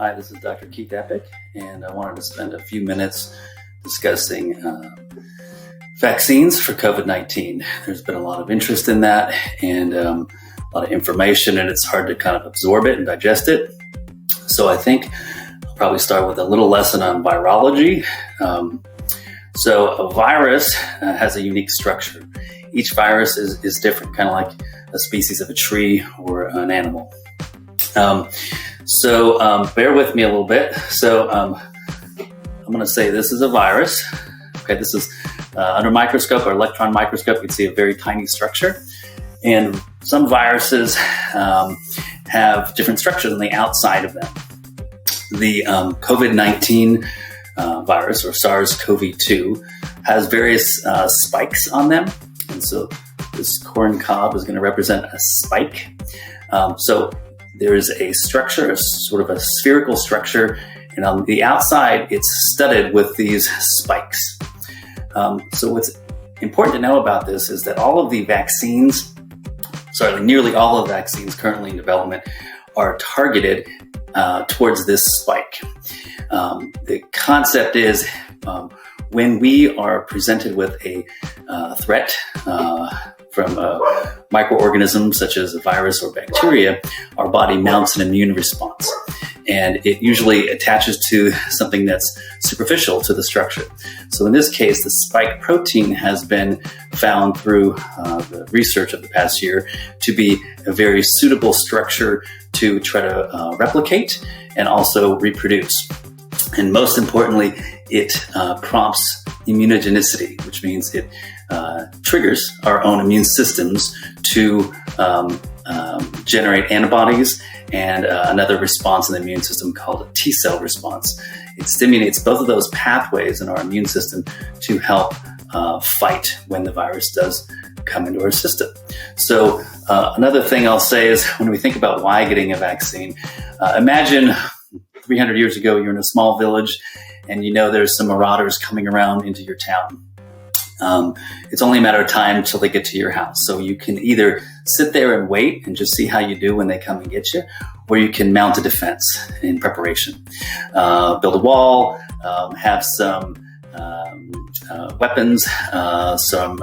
Hi, this is Dr. Keith Eppich, and I wanted to spend a few minutes discussing vaccines for COVID-19. There's been a lot of interest in that and a lot of information, and it's hard to kind of absorb it and digest it. So I think I'll probably start with a little lesson on virology. So a virus has a unique structure. Each virus is different, kind of like a species of a tree or an animal. So bear with me a little bit. So I'm going to say this is a virus. Okay, this is under microscope or electron microscope, you can see a very tiny structure. And some viruses have different structures on the outside of them. The COVID-19 virus, or SARS-CoV-2, has various spikes on them. And so this corn cob is going to represent a spike. So there is a structure, a sort of a spherical structure, and on the outside, it's studded with these spikes. So what's important to know about this is that all of the vaccines, nearly all of the vaccines currently in development are targeted towards this spike. The concept is when we are presented with a threat from microorganisms such as a virus or bacteria, our body mounts an immune response. And it usually attaches to something that's superficial to the structure. So in this case, the spike protein has been found through the research of the past year to be a very suitable structure to try to replicate and also reproduce. And most importantly, it prompts immunogenicity, which means it triggers our own immune systems to generate antibodies and another response in the immune system called a T-cell response. It stimulates both of those pathways in our immune system to help fight when the virus does come into our system. So another thing I'll say is when we think about why getting a vaccine, imagine 300 years ago, you're in a small village and you know there's some marauders coming around into your town. It's only a matter of time until they get to your house. So you can either sit there and wait and just see how you do when they come and get you, or you can mount a defense in preparation. Build a wall, have some weapons, some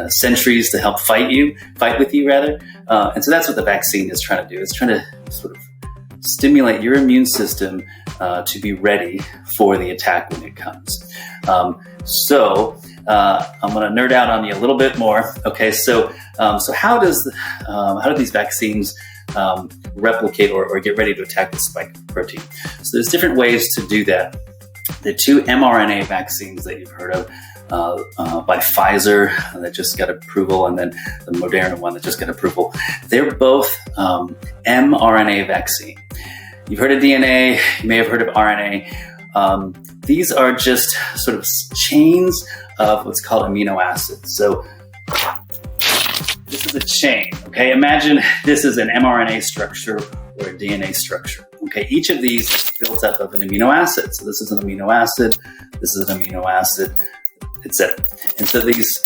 sentries to help fight with you rather. And so that's what the vaccine is trying to do. It's trying to sort of stimulate your immune system to be ready for the attack when it comes. So I'm going to nerd out on you a little bit more. Okay, so how do these vaccines replicate or get ready to attack the spike protein? So there's different ways to do that. The two mRNA vaccines that you've heard of by Pfizer that just got approval, and then the Moderna one that just got approval, they're both mRNA vaccine. You've heard of DNA, you may have heard of RNA. These are just sort of chains of what's called amino acids. So this is a chain, okay? Imagine this is an mRNA structure or a DNA structure, okay? Each of these is built up of an amino acid. So this is an amino acid, this is an amino acid, etc. And so these,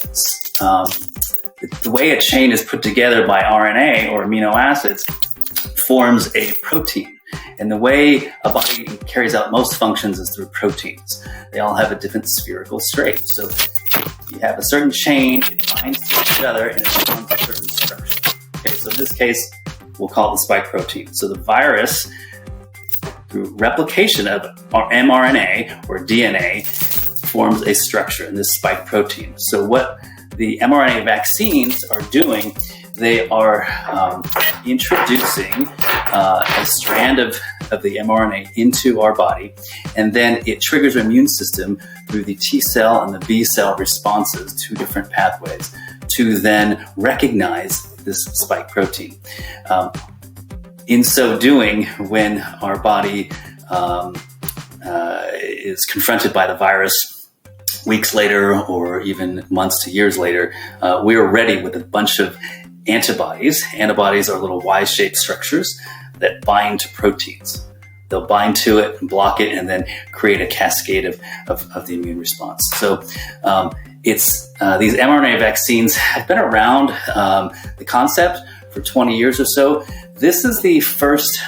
the way a chain is put together by RNA or amino acids forms a protein. And the way a body carries out most functions is through proteins. They all have a different spherical shape. So you have a certain chain, it binds to each other, and it forms a certain structure. Okay, so in this case, we'll call it the spike protein. So the virus, through replication of mRNA or DNA, forms a structure in this spike protein. So what the mRNA vaccines are doing, they are introducing a strand of the mRNA into our body, and then it triggers our immune system through the T-cell and the B-cell responses, two different pathways, to then recognize this spike protein. In so doing, when our body is confronted by the virus weeks later or even months to years later, we are ready with a bunch of antibodies. Antibodies are little Y-shaped structures that bind to proteins. They'll bind to it and block it and then create a cascade of the immune response. So it's these mRNA vaccines have been around, the concept, for for 20 years or so. This is the first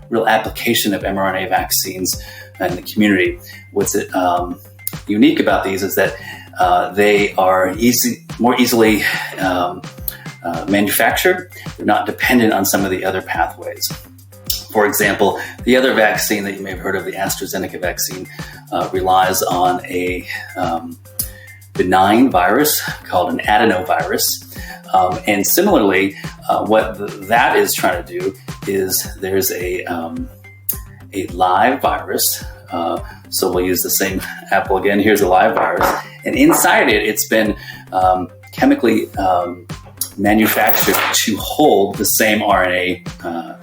real application of mRNA vaccines in the community. What's unique about these is that they are more easily manufactured. They're not dependent on some of the other pathways. For example, the other vaccine that you may have heard of, the AstraZeneca vaccine, relies on a benign virus called an adenovirus. And similarly, what that is trying to do is there's a live virus. So we'll use the same apple again. Here's a live virus. And inside it, it's been chemically manufactured to hold the same RNA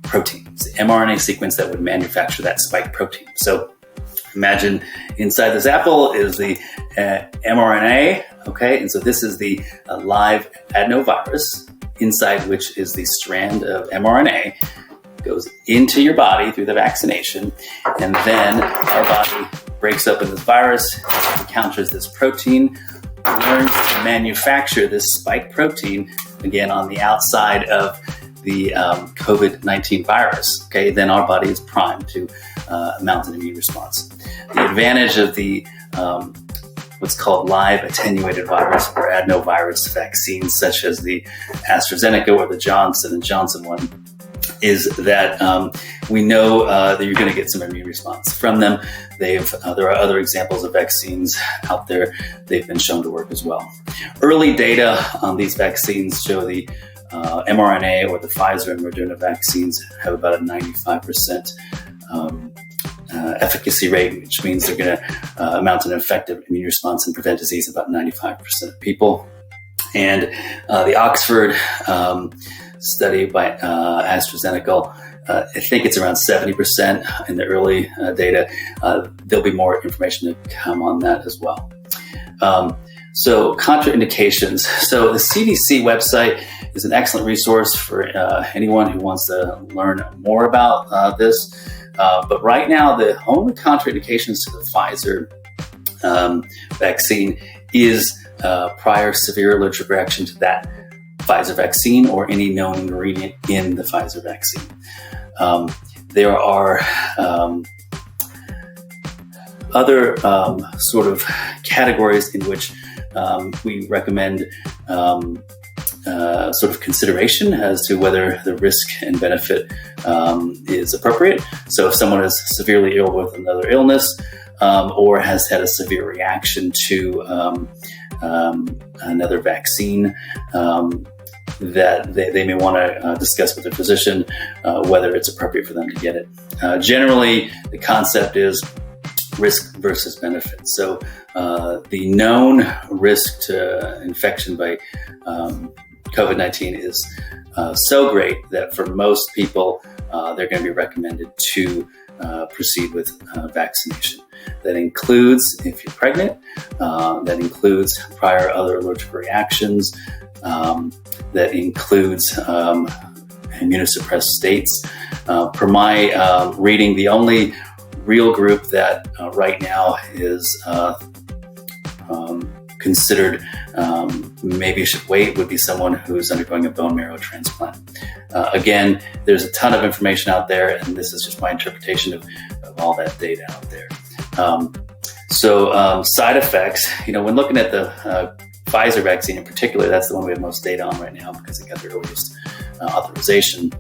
protein. It's the mRNA sequence that would manufacture that spike protein. So imagine inside this apple is the mRNA, okay? And so this is the live adenovirus, inside which is the strand of mRNA, goes into your body through the vaccination, and then our body breaks open this virus, encounters this protein, learns to manufacture this spike protein, again, on the outside of the COVID-19 virus, okay? Then our body is primed to mount an immune response. The advantage of the what's called live attenuated virus or adenovirus vaccines, such as the AstraZeneca or the Johnson & Johnson one, is that we know that you're going to get some immune response from them. There are other examples of vaccines out there. They've been shown to work as well. Early data on these vaccines show the mRNA or the Pfizer and Moderna vaccines have about a 95% efficacy rate, which means they're going to mount an effective immune response and prevent disease in about 95% of people. And the Oxford study by AstraZeneca, I think it's around 70% in the early data. There'll be more information to come on that as well. So contraindications. So the CDC website is an excellent resource for anyone who wants to learn more about this. But right now, the only contraindications to the Pfizer vaccine is prior severe allergic reaction to that Pfizer vaccine or any known ingredient in the Pfizer vaccine. There are other sort of categories in which we recommend sort of consideration as to whether the risk and benefit is appropriate. So if someone is severely ill with another illness or has had a severe reaction to another vaccine, that they may want to discuss with their physician whether it's appropriate for them to get it. Generally, the concept is risk versus benefit. So the known risk to infection by COVID-19 is so great that for most people, they're going to be recommended to proceed with vaccination. That includes if you're pregnant, that includes prior other allergic reactions, that includes immunosuppressed states. Per my reading, the only real group that right now is considered maybe should wait would be someone who's undergoing a bone marrow transplant. Again, there's a ton of information out there, and this is just my interpretation of all that data out there. So side effects, when looking at the Pfizer vaccine in particular, that's the one we have most data on right now because it got the earliest authorization.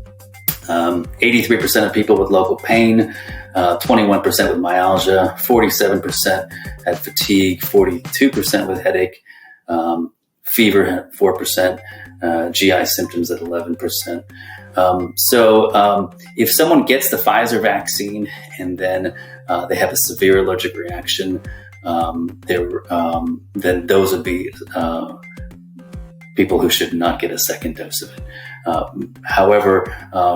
83% of people with local pain, 21% with myalgia, 47% had fatigue, 42% with headache, fever 4%, GI symptoms at 11%. So if someone gets the Pfizer vaccine and then they have a severe allergic reaction, then those would be people who should not get a second dose of it. However,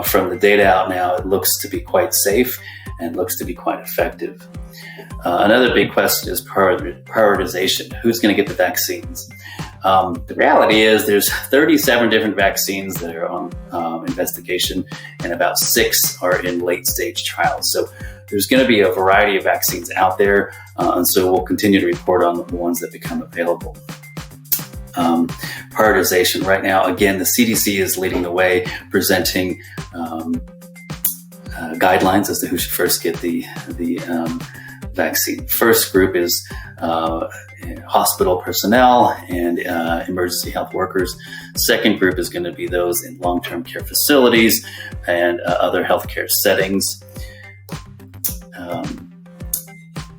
from the data out now, it looks to be quite safe and looks to be quite effective. Another big question is prioritization. Who's going to get the vaccines? The reality is there's 37 different vaccines that are on investigation, and about 6 are in late-stage trials. So there's going to be a variety of vaccines out there, and so we'll continue to report on the ones that become available. prioritization. Right now, again, the CDC is leading the way, presenting guidelines as to who should first get the vaccine. First group is hospital personnel and emergency health workers. Second group is going to be those in long-term care facilities and other healthcare settings.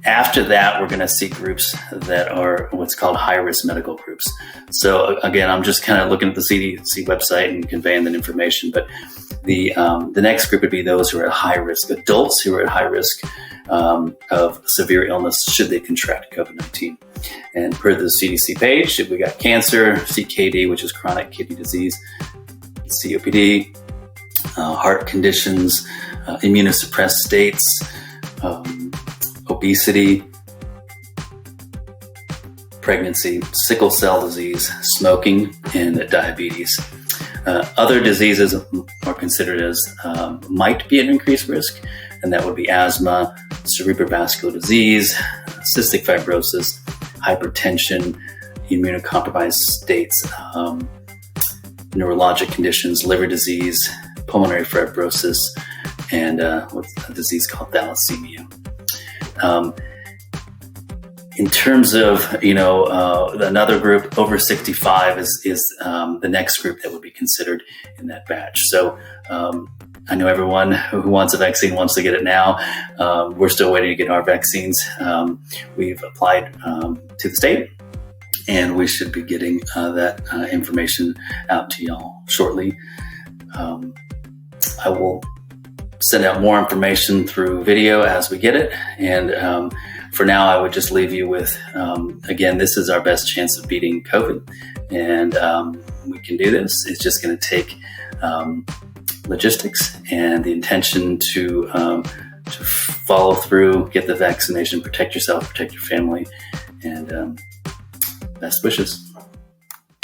After that, we're going to see groups that are what's called high-risk medical groups. So again, I'm just kind of looking at the CDC website and conveying that information. But the next group would be those who are at high risk, adults who are at high risk of severe illness should they contract COVID-19. And per the CDC page, we got cancer, CKD, which is chronic kidney disease, COPD, heart conditions, immunosuppressed states, obesity, pregnancy, sickle cell disease, smoking, and diabetes. Other diseases are considered as might be at increased risk, and that would be asthma, cerebrovascular disease, cystic fibrosis, hypertension, immunocompromised states, neurologic conditions, liver disease, pulmonary fibrosis, and what's a disease called thalassemia. In terms of, another group over 65 is the next group that would be considered in that batch. So I know everyone who wants a vaccine wants to get it now. We're still waiting to get our vaccines. We've applied to the state, and we should be getting that information out to y'all shortly. I will send out more information through video as we get it. And for now, I would just leave you with, again, this is our best chance of beating COVID. And we can do this. It's just going to take logistics and the intention to follow through, get the vaccination, protect yourself, protect your family, and best wishes.